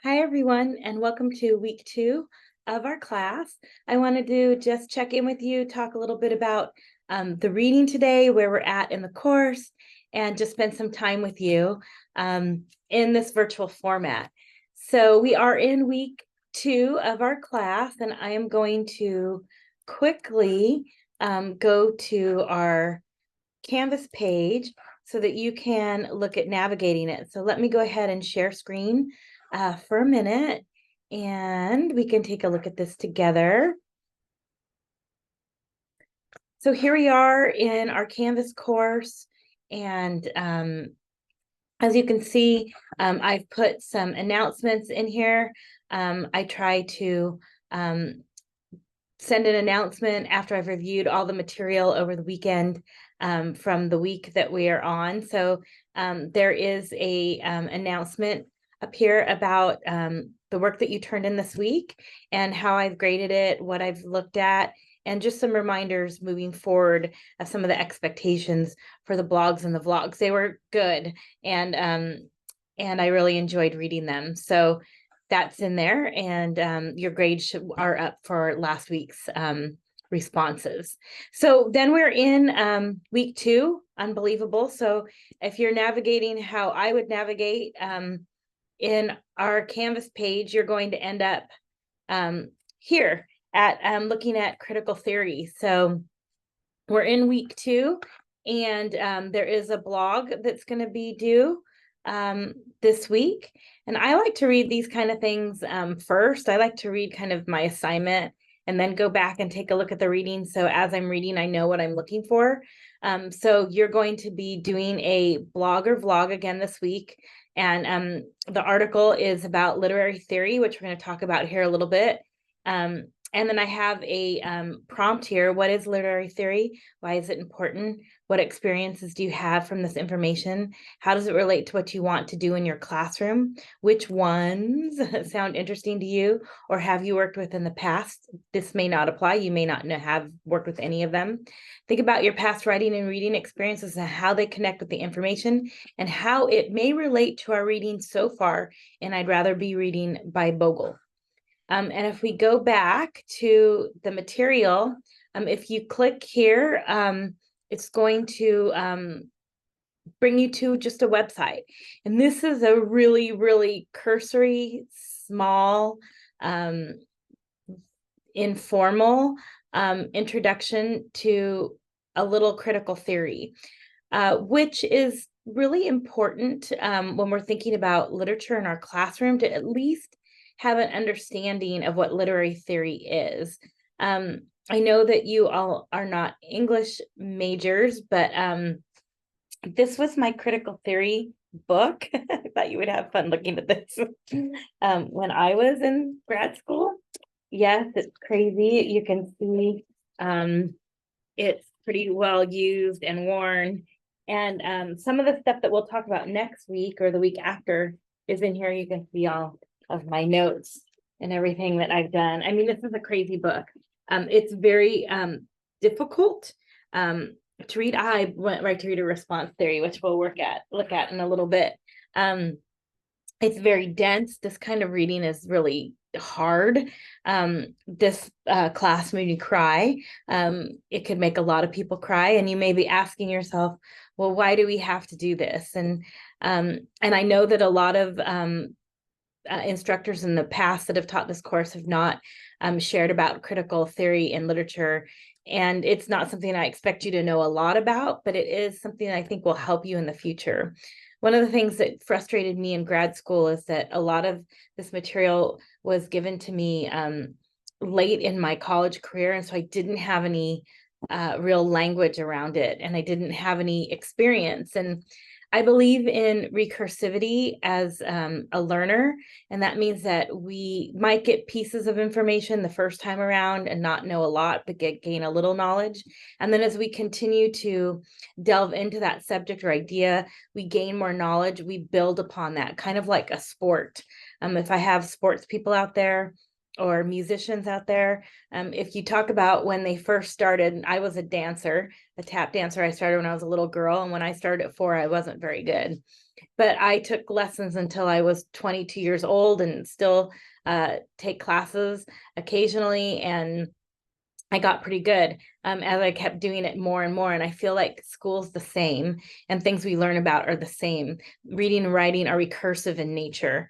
Hi, everyone, and welcome to week 2 of our class. I wanted to just check in with you, talk a little bit about the reading today, where we're at in the course, and just spend some time with you in this virtual format. So we are in week 2 of our class, and I am going to quickly go to our Canvas page so that you can look at navigating it. So let me go ahead and share screen for a minute, and we can take a look at this together. So here we are in our Canvas course, and as you can see, I've put some announcements in here. I try to send an announcement after I've reviewed all the material over the weekend from the week that we are on. So there is a announcement up here about the work that you turned in this week and how I've graded it, what I've looked at, and just some reminders moving forward of some of the expectations for the blogs and the vlogs. They were good, and I really enjoyed reading them. So that's in there, and your grades are up for last week's responses. So then we're in week 2, unbelievable. So if you're navigating how I would navigate in our Canvas page, you're going to end up here at looking at critical theory. So we're in week 2, and there is a blog that's going to be due this week. And I like to read these kind of things first. I like to read kind of my assignment and then go back and take a look at the reading. So as I'm reading, I know what I'm looking for. So you're going to be doing a blog or vlog again this week. And the article is about literary theory, which we're going to talk about here a little bit. And then I have a prompt here. What is literary theory? Why is it important? What experiences do you have from this information? How does it relate to what you want to do in your classroom? Which ones sound interesting to you or have you worked with in the past? This may not apply. You may not have worked with any of them. Think about your past writing and reading experiences and how they connect with the information and how it may relate to our reading so far. And I'd rather be reading by Bogle. And if we go back to the material, if you click here, it's going to bring you to just a website. And this is a really, really cursory, small, informal introduction to a little critical theory, which is really important when we're thinking about literature in our classroom, to at least have an understanding of what literary theory is. I know that you all are not English majors, but this was my critical theory book. I thought you would have fun looking at this when I was in grad school. Yes, it's crazy. You can see it's pretty well used and worn. And some of the stuff that we'll talk about next week or the week after is in here. You can see all of my notes and everything that I've done. I mean, this is a crazy book. It's very difficult to read. I went right to read a response theory, which we'll look at in a little bit. It's very dense. This kind of reading is really hard. This class made me cry. It could make a lot of people cry, and you may be asking yourself, well, why do we have to do this? And I know that a lot of instructors in the past that have taught this course have not shared about critical theory in literature. And it's not something I expect you to know a lot about, but it is something that I think will help you in the future. One of the things that frustrated me in grad school is that a lot of this material was given to me late in my college career. And so I didn't have any real language around it, and I didn't have any experience. And I believe in recursivity as a learner, and that means that we might get pieces of information the first time around and not know a lot, but gain a little knowledge. And then as we continue to delve into that subject or idea, we gain more knowledge, we build upon that, kind of like a sport. If I have sports people out there or musicians out there, if you talk about when they first started, I was a dancer, a tap dancer. I started when I was a little girl, and when I started at 4, I wasn't very good. but I took lessons until I was 22 years old and still take classes occasionally. And I got pretty good as I kept doing it more and more. And I feel like school's the same and things we learn about are the same. Reading and writing are recursive in nature.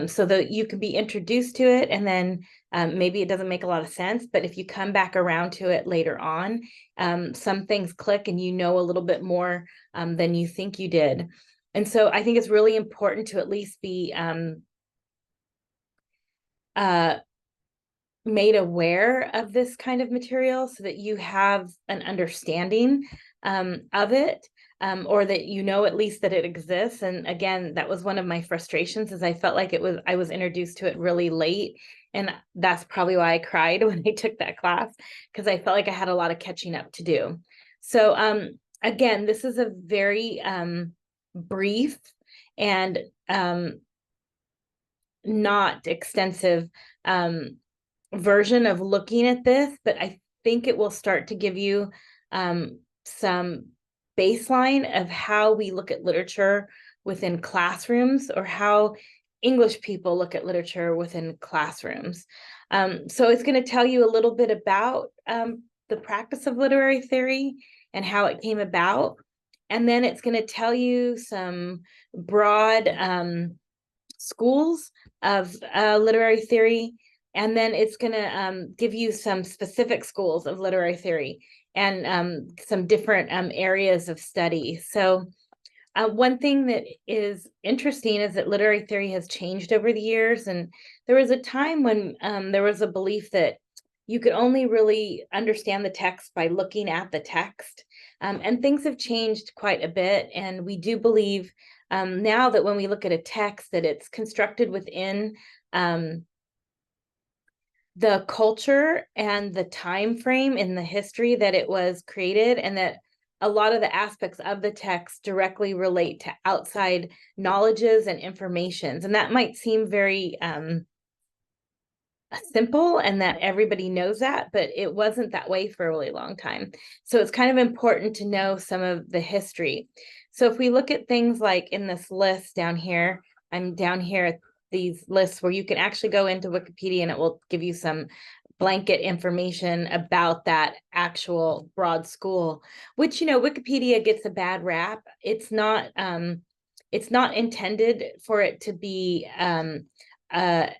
So that you can be introduced to it and then maybe it doesn't make a lot of sense, but if you come back around to it later on, some things click and you know a little bit more than you think you did. And so I think it's really important to at least be made aware of this kind of material so that you have an understanding of it, or that you know at least that it exists. And again, that was one of my frustrations, is I felt like I was introduced to it really late. And that's probably why I cried when I took that class, because I felt like I had a lot of catching up to do. So again, this is a very brief and not extensive version of looking at this, but I think it will start to give you some baseline of how we look at literature within classrooms, or how English people look at literature within classrooms. So it's going to tell you a little bit about the practice of literary theory and how it came about. And then it's going to tell you some broad schools of literary theory. And then it's going to give you some specific schools of literary theory and some different areas of study. So one thing that is interesting is that literary theory has changed over the years. And there was a time when there was a belief that you could only really understand the text by looking at the text. And things have changed quite a bit. And we do believe now that when we look at a text, that it's constructed within the culture and the time frame in the history that it was created, and that a lot of the aspects of the text directly relate to outside knowledges and informations. And that might seem very simple and that everybody knows that, but it wasn't that way for a really long time. So it's kind of important to know some of the history. So if we look at things like in this list down here, I'm down here at these lists where you can actually go into Wikipedia and it will give you some blanket information about that actual broad school, which, you know, Wikipedia gets a bad rap. It's not intended for it to be a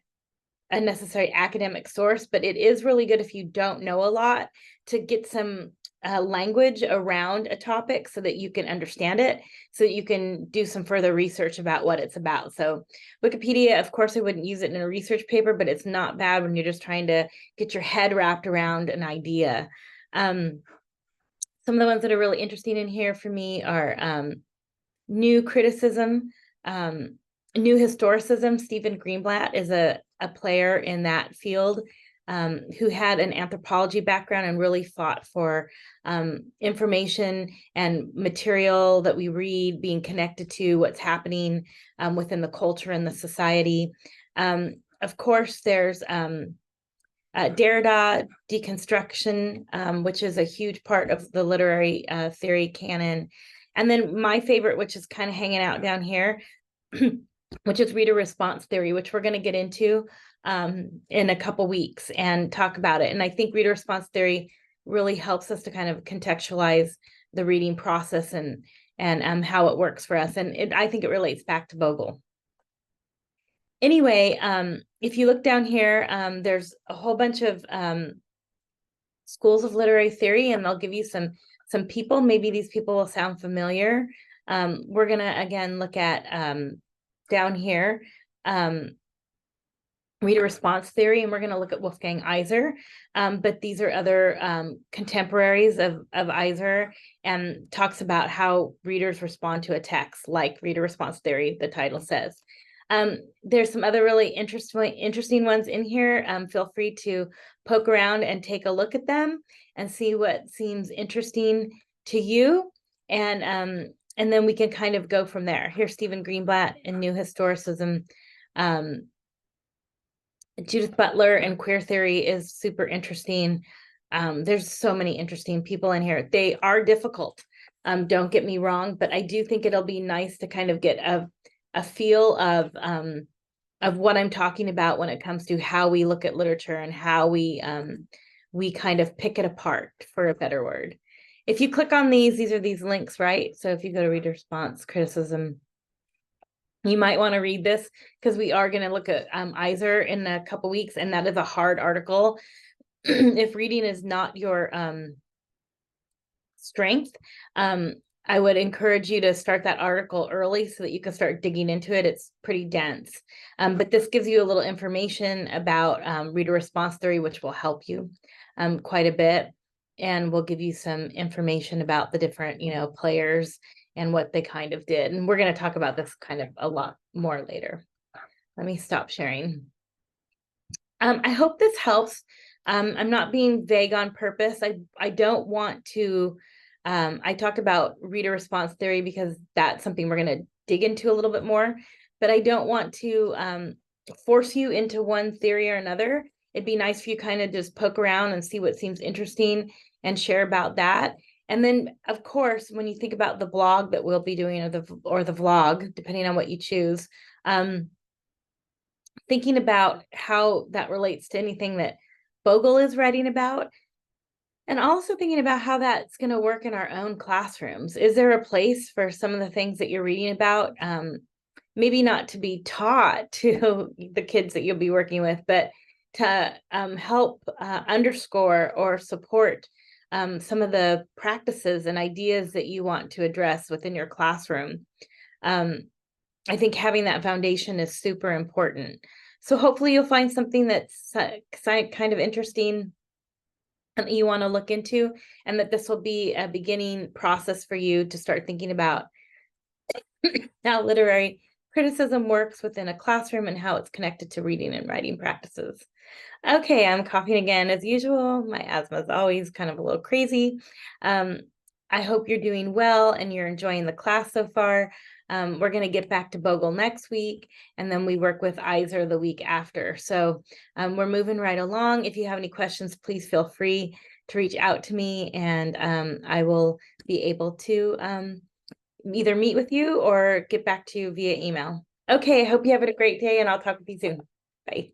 necessary academic source, but it is really good if you don't know a lot to get some language around a topic so that you can understand it, so that you can do some further research about what it's about. So Wikipedia, of course, I wouldn't use it in a research paper, but it's not bad when you're just trying to get your head wrapped around an idea. Some of the ones that are really interesting in here for me are new criticism, new historicism. Stephen Greenblatt is a player in that field who had an anthropology background and really fought for information and material that we read being connected to what's happening within the culture and the society. Of course, there's Derrida deconstruction, which is a huge part of the literary theory canon. And then my favorite, which is kind of hanging out down here, which is reader response theory, which we're going to get into in a couple weeks and talk about it. And I think reader response theory really helps us to kind of contextualize the reading process and how it works for us. And I think it relates back to Bogle. Anyway, if you look down here, there's a whole bunch of schools of literary theory, and they'll give you some people. Maybe these people will sound familiar. We're going to, again, look at down here, reader response theory, and we're going to look at Wolfgang Iser. But these are other contemporaries of Iser, and talks about how readers respond to a text, like reader response theory, the title says. There's some other really interesting ones in here. Feel free to poke around and take a look at them and see what seems interesting to you. And then we can kind of go from there. Here's Stephen Greenblatt in New Historicism. Judith Butler and queer theory is super interesting. There's so many interesting people in here. They are difficult, don't get me wrong, but I do think it'll be nice to kind of get a feel of what I'm talking about when it comes to how we look at literature and how we kind of pick it apart, for a better word. If you click on these are these links, right? So if you go to reader response, criticism, you might want to read this, because we are going to look at Iser in a couple weeks, and that is a hard article. If reading is not your strength, I would encourage you to start that article early so that you can start digging into it. It's pretty dense, but this gives you a little information about reader response theory, which will help you quite a bit, and will give you some information about the different, players and what they kind of did. And we're going to talk about this kind of a lot more later. Let me stop sharing. I hope this helps. I'm not being vague on purpose. I don't want to, I talked about reader response theory because that's something we're going to dig into a little bit more, but I don't want to force you into one theory or another. It'd be nice if you kind of just poke around and see what seems interesting and share about that. And then, of course, when you think about the blog that we'll be doing, or the vlog, depending on what you choose, thinking about how that relates to anything that Bogle is writing about, and also thinking about how that's going to work in our own classrooms. Is there a place for some of the things that you're reading about, maybe not to be taught to the kids that you'll be working with, but to help underscore or support some of the practices and ideas that you want to address within your classroom? I think having that foundation is super important. So hopefully you'll find something that's kind of interesting and that you want to look into, and that this will be a beginning process for you to start thinking about how literary criticism works within a classroom and how it's connected to reading and writing practices. Okay, I'm coughing again as usual. My asthma is always kind of a little crazy. I hope you're doing well and you're enjoying the class so far. We're going to get back to Bogle next week, and then we work with Iser the week after. So we're moving right along. If you have any questions, please feel free to reach out to me, and I will be able to either meet with you or get back to you via email. Okay, I hope you have a great day, and I'll talk with you soon. Bye.